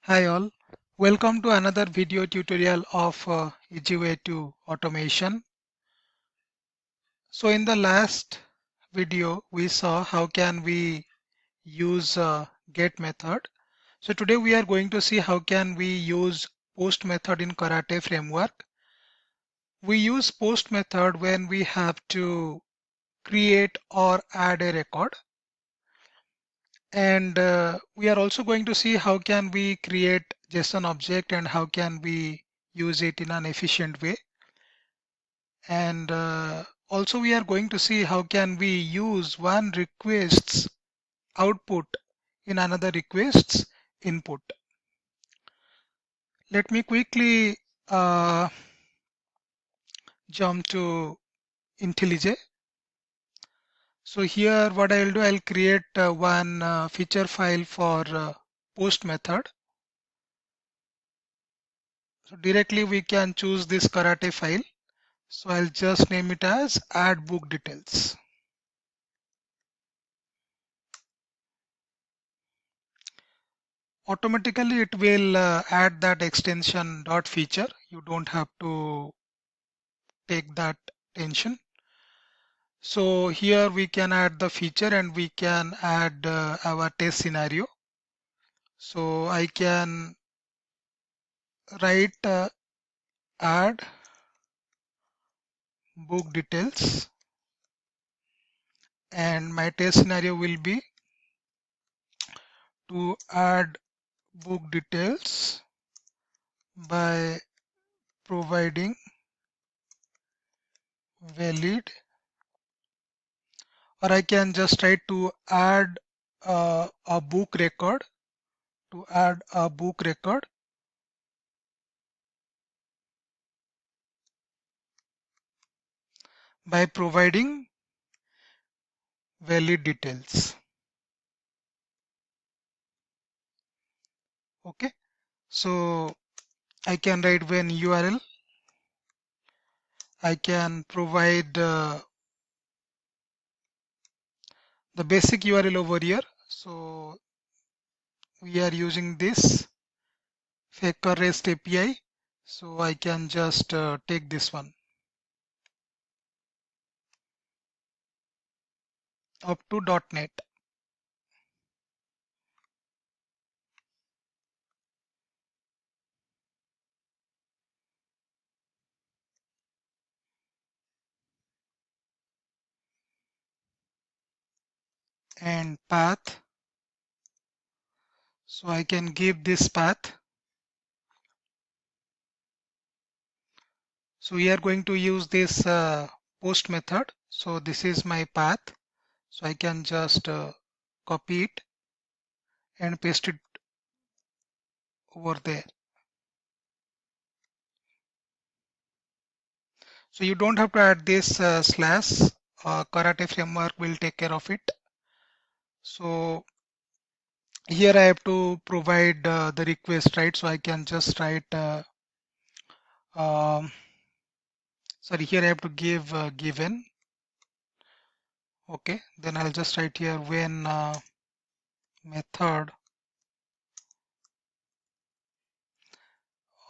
Hi all, welcome to another video tutorial of Easy Way to Automation. So in the last video we saw how can we use get method. So today we are going to see how can we use post method in Karate framework. We use post method when we have to create or add a record. And we are also going to see how can we create JSON object and how can we use it in an efficient way. And also we are going to see how can we use one request's output in another request's input. Let me quickly jump to IntelliJ. So here what I'll do, I'll create one feature file for post method. So directly we can choose this Karate file. So I'll just name it as add book details. Automatically it will add that extension dot feature. You don't have to take that tension. So here we can add the feature and we can add our test scenario. So I can write add book details and my test scenario will be to add book details by providing valid, or I can just try to add a book record, by providing valid details. Okay, so I can write when URL, I can provide the basic URL over here. So we are using this Faker REST API. So I can just take this one up to .NET. And path. So I can give this path. So we are going to use this post method. So this is my path. So I can just copy it and paste it over there. So you don't have to add this slash. Karate framework will take care of it. So here I have to provide the request, right? So I can just write sorry, here I have to give given. Okay, then I'll just write here when method,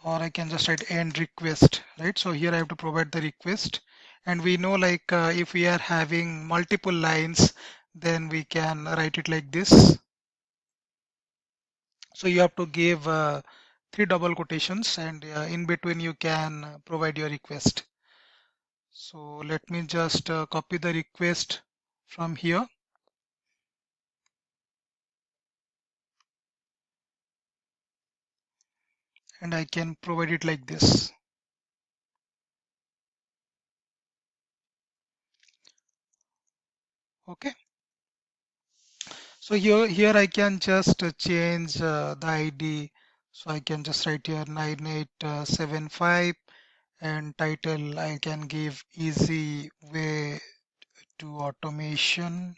or I can just write end request, right? So here I have to provide the request, and we know like if we are having multiple lines, then we can write it like this. So you have to give 3 double quotations, and in between you can provide your request. So let me just copy the request from here. And I can provide it like this. Okay. So here I can just change the ID. So I can just write here 9875 and title I can give easy way to automation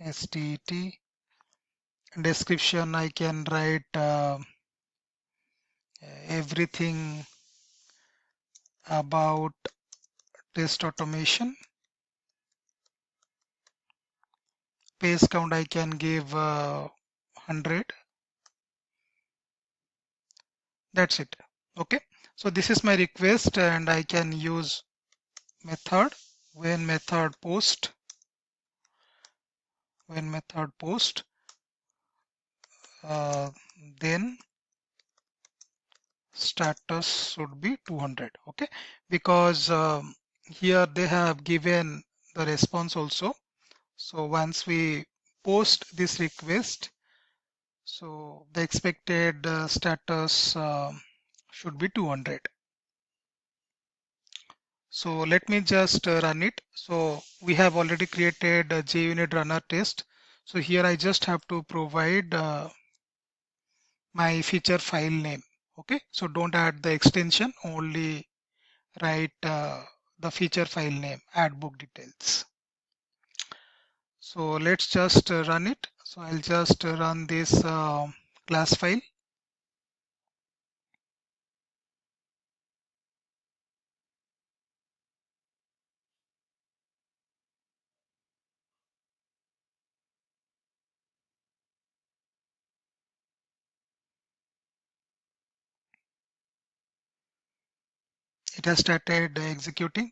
STT. Description I can write everything about test automation. Page count I can give 100. That's it. Okay. So this is my request and I can use method when method post uh, then status should be 200. Okay, because here they have given the response also. So once we post this request, so the expected status should be 200. So let me just run it. So we have already created a JUnit runner test. So here I just have to provide my feature file name. Okay, so don't add the extension, only write the feature file name, add book details. So let's just run it. So I'll just run this class file. It has started executing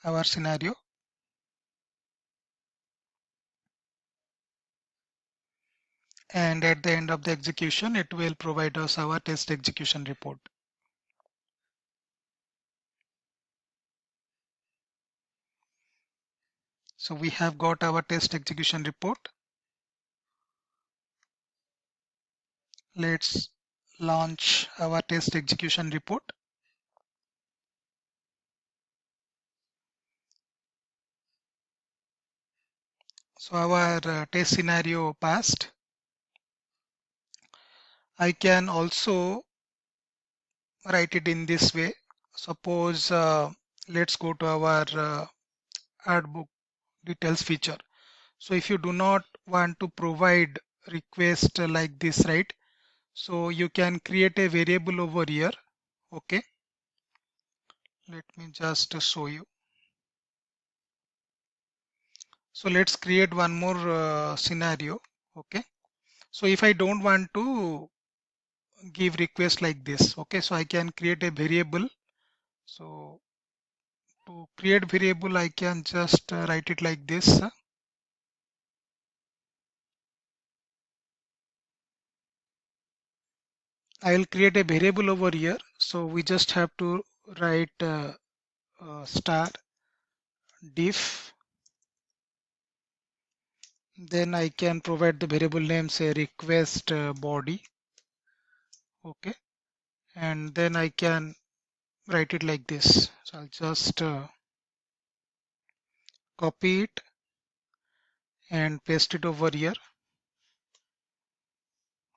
our scenario. And at the end of the execution, it will provide us our test execution report. So we have got our test execution report. Let's launch our test execution report. So our test scenario passed. I can also write it in this way. Suppose let's go to our add book details feature. So if you do not want to provide request like this, right? So you can create a variable over here. Okay. Let me just show you. So let's create one more scenario. Okay. So if I don't want to give request like this, okay, so I can create a variable. So to create variable, I can just write it like this. I will create a variable over here. So we just have to write star diff. Then I can provide the variable name, say request body. Okay. And then I can write it like this. So I'll just copy it and paste it over here.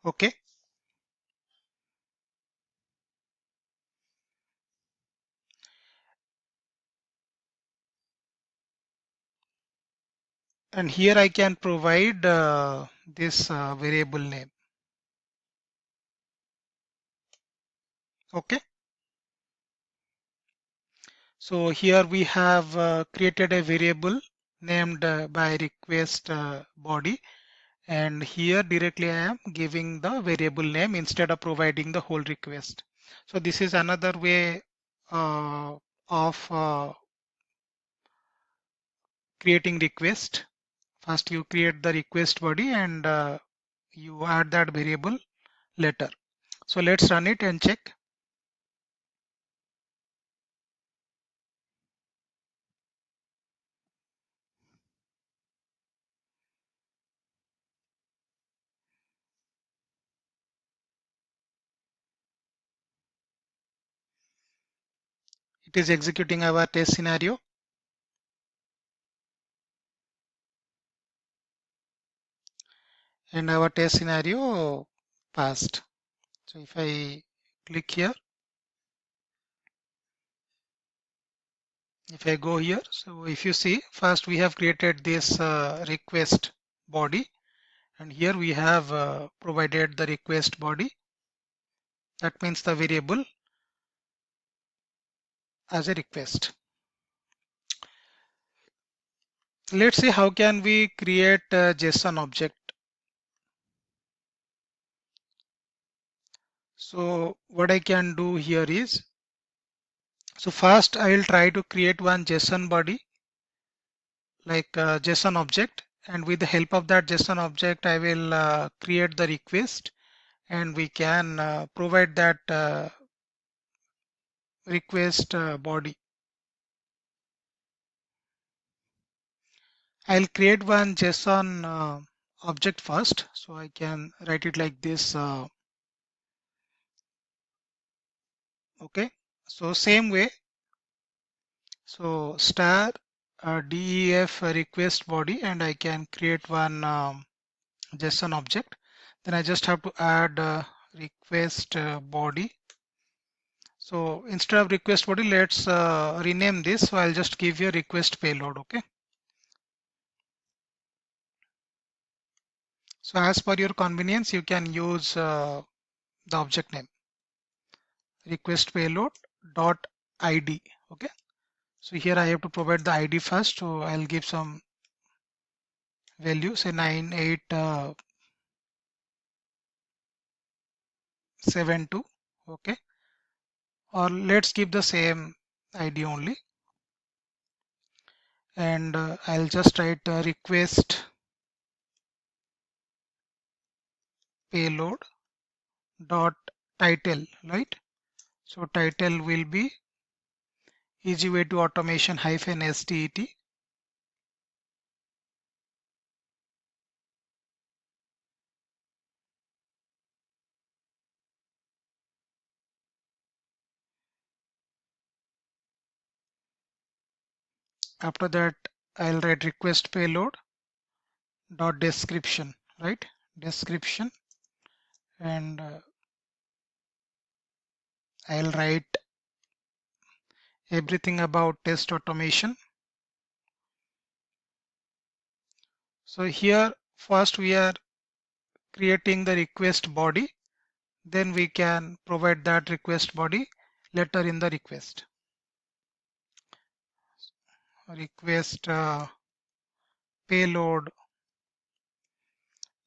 Okay. And here I can provide this variable name. Okay. So here we have created a variable named by request body, and here directly I am giving the variable name instead of providing the whole request. So this is another way of creating request. First you create the request body and you add that variable later. So let's run it and check. It is executing our test scenario. And our test scenario passed. So if I click here, if I go here, so if you see, first we have created this request body, and here we have provided the request body. That means the variable as a request. Let's see how can we create a JSON object. So what I can do here is, so first I will try to create one JSON body, like JSON object, and with the help of that JSON object I will create the request, and we can provide that request body. I'll create one JSON object first, so I can write it like this. Okay, so same way, so star def request body, and I can create one JSON object. Then I just have to add request body. So instead of request body, let's rename this. So I'll just give you a request payload. Okay. So as per your convenience, you can use the object name request payload dot id. Okay. So here I have to provide the ID first. So I'll give some value, say 9872. Okay. Or let's give the same ID only. And I'll just write request payload dot title, right? So title will be easy way to automation hyphen stet. After that, I'll write request payload dot description, right? Description, and I'll write everything about test automation. So here first we are creating the request body, then we can provide that request body later in the request. Request payload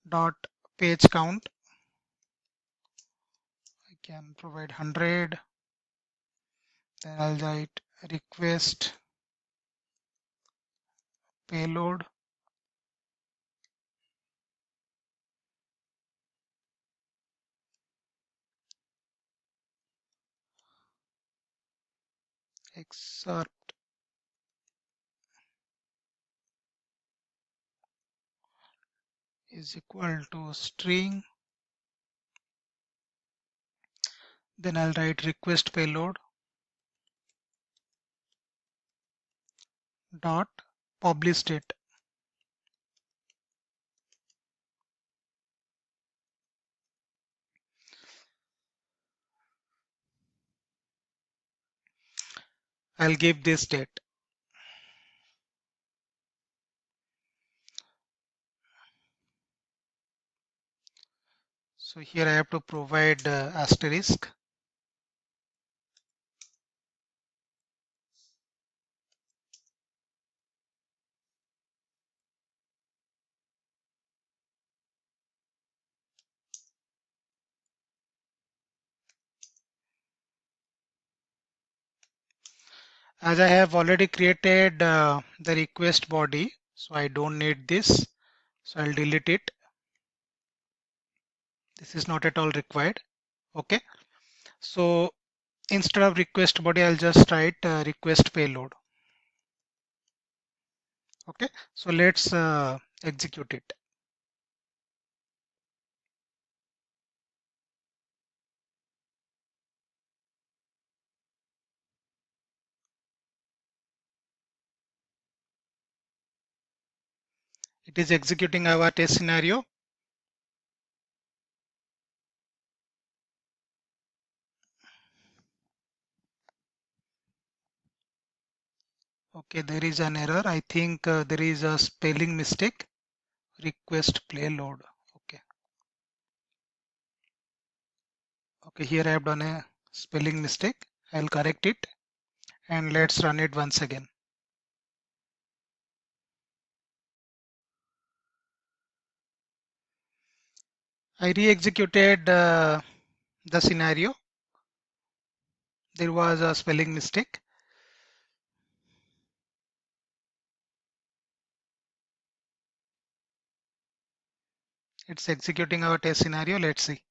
dot page count, I can provide 100. Then I'll write request payload excerpt is equal to string. Then I'll write request payload dot publish date. I'll give this date. So here I have to provide asterisk. As I have already created the request body, so I don't need this. So I'll delete it. This is not at all required. Okay. So instead of request body, I'll just write request payload. Okay. So let's execute it. It is executing our test scenario. Okay, there is an error. I think there is a spelling mistake. Request payload. Okay. Okay, here I have done a spelling mistake. I'll correct it and let's run it once again. I re-executed the scenario. There was a spelling mistake. It's executing our test scenario. Let's see.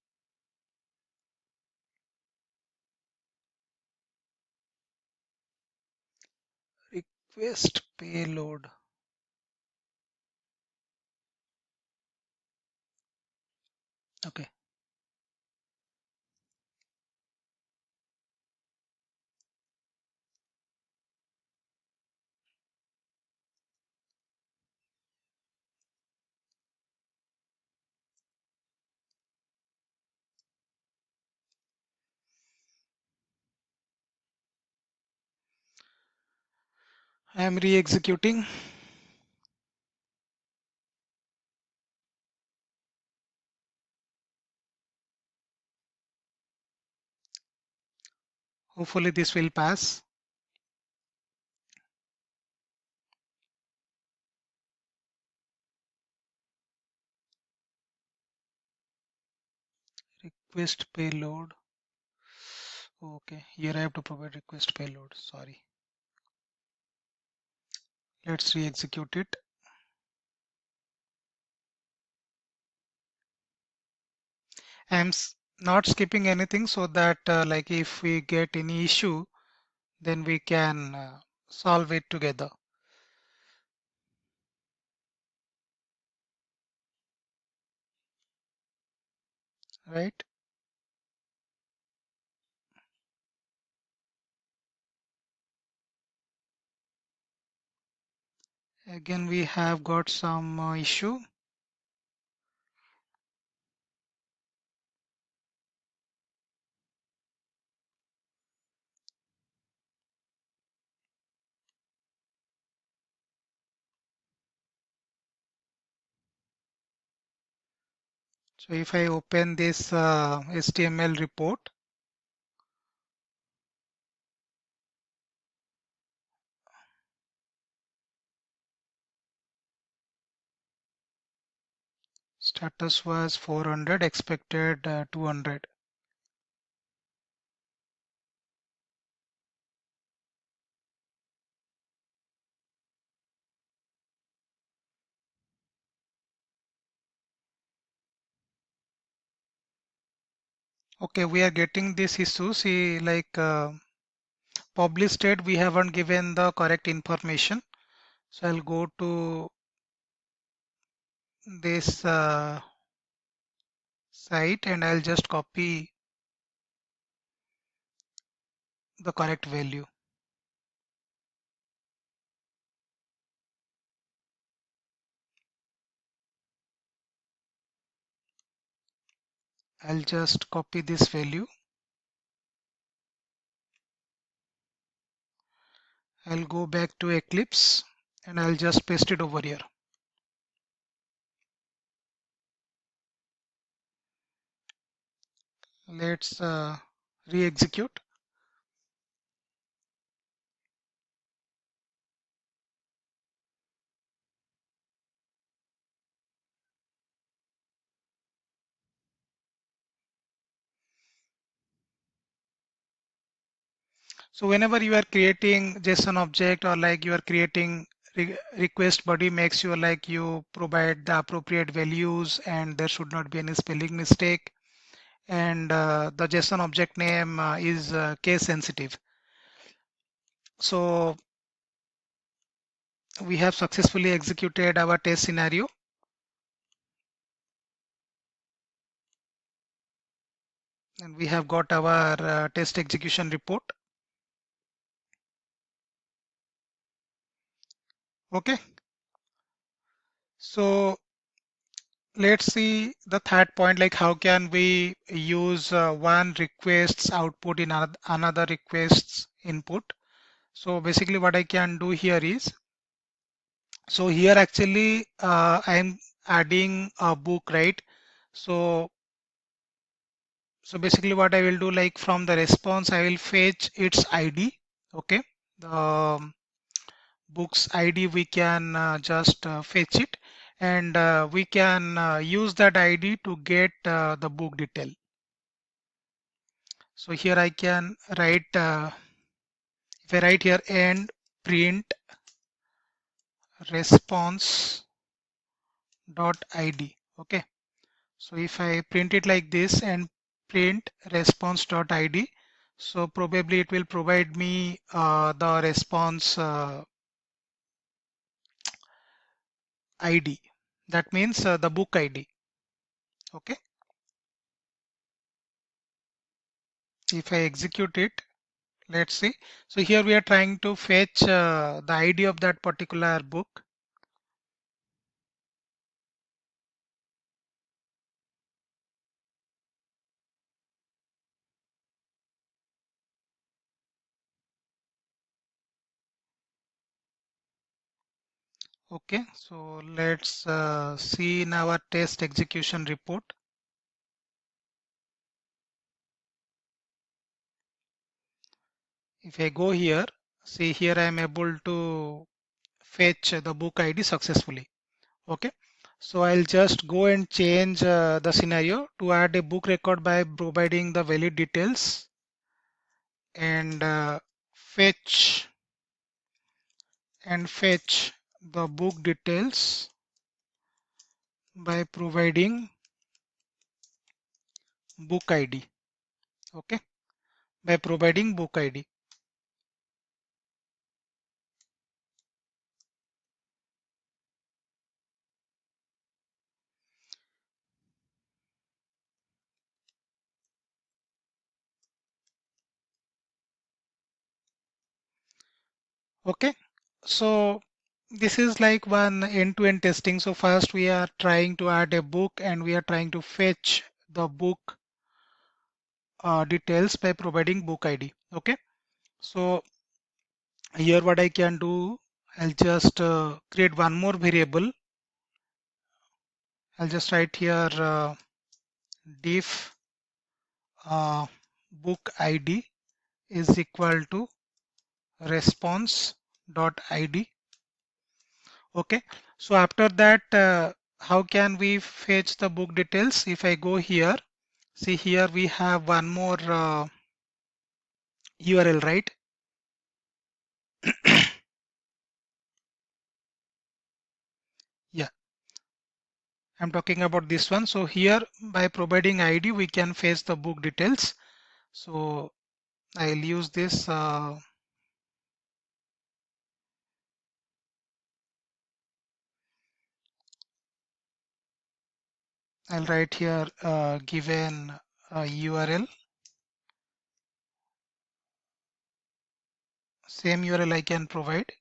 Request payload. Okay. I am re-executing. Hopefully this will pass. Request payload. Okay, here I have to provide request payload. Sorry. Let's re-execute it. I'm not skipping anything so that like if we get any issue, then we can solve it together. Right? Again, we have got some issue. So if I open this HTML report, status was 400, expected 200. Okay, we are getting this issue. See, like published state, we haven't given the correct information. So I'll go to this site and I'll just copy the correct value. I'll just copy this value. I'll go back to Eclipse and I'll just paste it over here. Let's re-execute. So whenever you are creating JSON object or like you are creating request body, make sure like you provide the appropriate values and there should not be any spelling mistake. And the JSON object name is case sensitive. So we have successfully executed our test scenario. And we have got our test execution report. Okay. So let's see the third point, like how can we use one request's output in another request's input. So basically what I can do here is, so here actually I'm adding a book, right? So basically what I will do, like from the response, I will fetch its ID. Okay. The book's ID, we can just fetch it and we can use that ID to get the book detail. So here I can write, if I write here and print response dot id. Okay. So if I print it like this and print response dot id, so probably it will provide me the response id. That means the book id. Okay. If I execute it, let's see. So here we are trying to fetch the ID of that particular book. Okay, so let's see in our test execution report. If I go here, see here I am able to fetch the book ID successfully. Okay, so I'll just go and change the scenario to add a book record by providing the valid details and fetch the book details by providing book ID. Okay, by providing book ID. Okay, so this is like one end-to-end testing. So first we are trying to add a book and we are trying to fetch the book details by providing book ID. Okay, so here what I can do, I'll just create one more variable. I'll just write here diff book ID is equal to response dot id. Okay, so after that, how can we fetch the book details? If I go here, see here we have one more URL, right? Yeah, I'm talking about this one. So here by providing ID, we can fetch the book details. So I'll use this. I'll write here given URL. Same URL I can provide.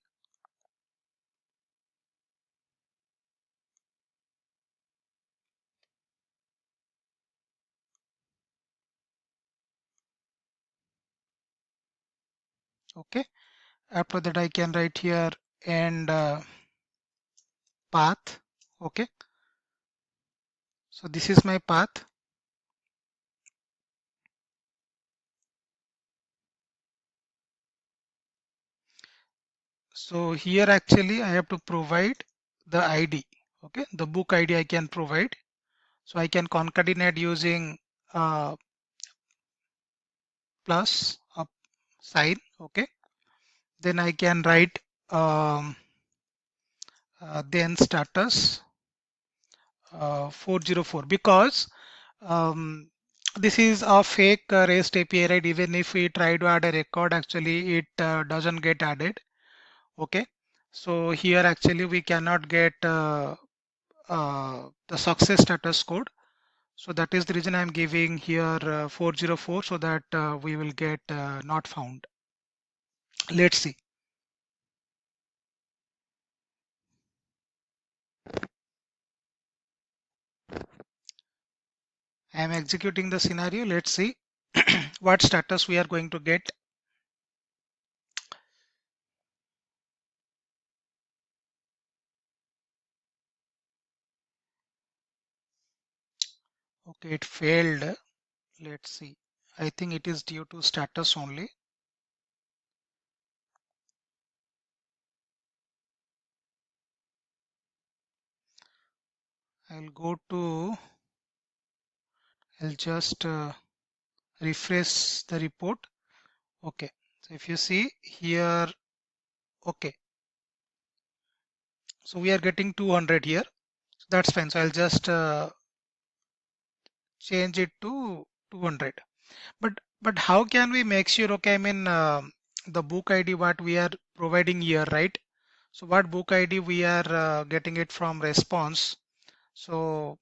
Okay. After that, I can write here and path. Okay. So this is my path. So here actually I have to provide the ID. Okay. The book ID I can provide. So I can concatenate using plus up sign. Okay. Then I can write um, then status 404 because this is a fake REST API, right? Even if we try to add a record, actually it doesn't get added. Okay, so here actually we cannot get the success status code. So that is the reason I'm giving here 404 so that we will get not found. Let's see. I am executing the scenario. Let's see what status we are going to get. Okay, it failed. Let's see. I think it is due to status only. I'll go to, I'll just refresh the report. Okay, so if you see here, okay, so we are getting 200 here. So that's fine. So I'll just change it to 200. But how can we make sure? Okay, I mean the book ID what we are providing here, right? So what book ID we are getting it from response. So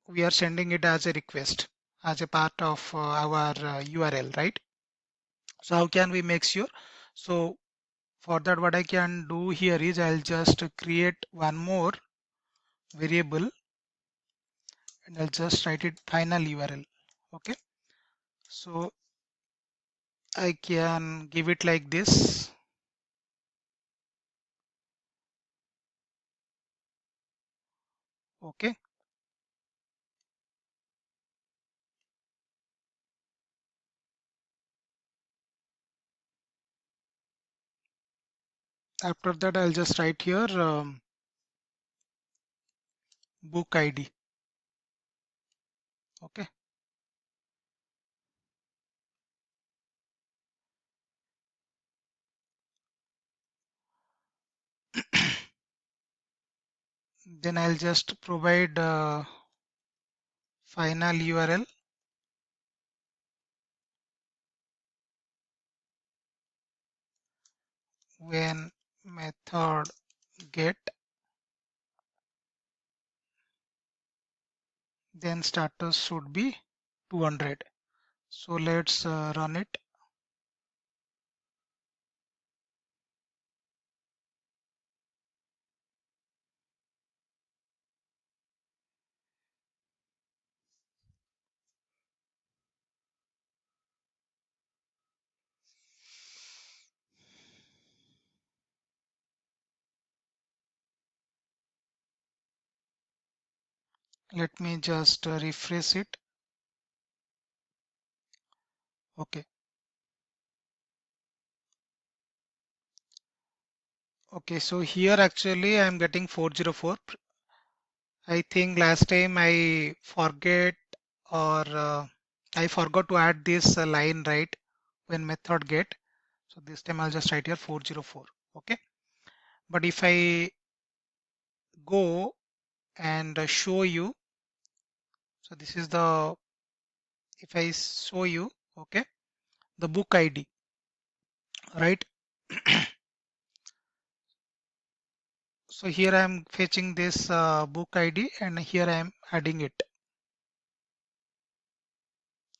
we are sending it as a request as a part of our URL, right? So how can we make sure? So for that, what I can do here is I'll just create one more variable and I'll just write it final URL. Okay, so I can give it like this. Okay, after that I'll just write here book ID. Okay, then I'll just provide final URL when method get, then status should be 200. So let's run it. Let me just refresh it. Okay, okay, so here actually I'm getting 404. I think last time I forget or I forgot to add this line, right, when method get. So this time I'll just write here 404. Okay, but if I go and show you, so this is the, if I show you, okay, the book ID, right? So here I am fetching this book ID and here I am adding it.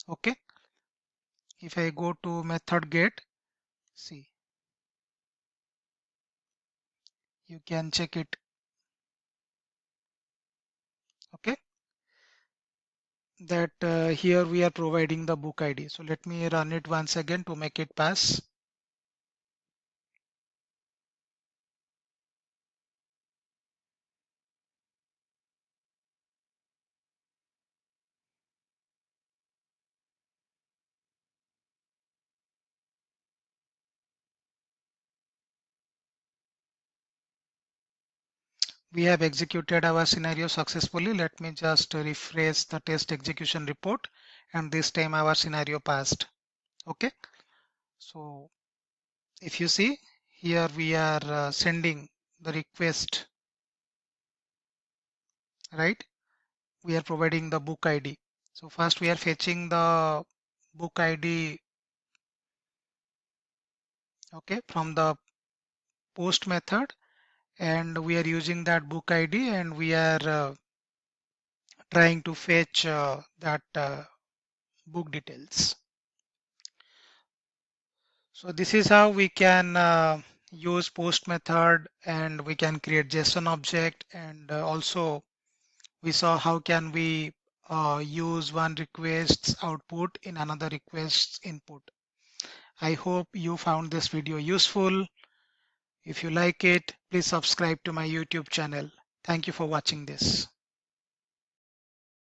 Okay, if I go to method get, see, you can check it. Okay, that here we are providing the book ID. So let me run it once again to make it pass. We have executed our scenario successfully. Let me just refresh the test execution report, and this time our scenario passed. Okay, so if you see here we are sending the request, right? We are providing the book ID. So first we are fetching the book ID, okay, from the post method, and we are using that book ID and we are trying to fetch that book details. So this is how we can use post method, and we can create JSON object, and also we saw how can we use one request's output in another request's input. I hope you found this video useful. If you like it, please subscribe to my YouTube channel. Thank you for watching this.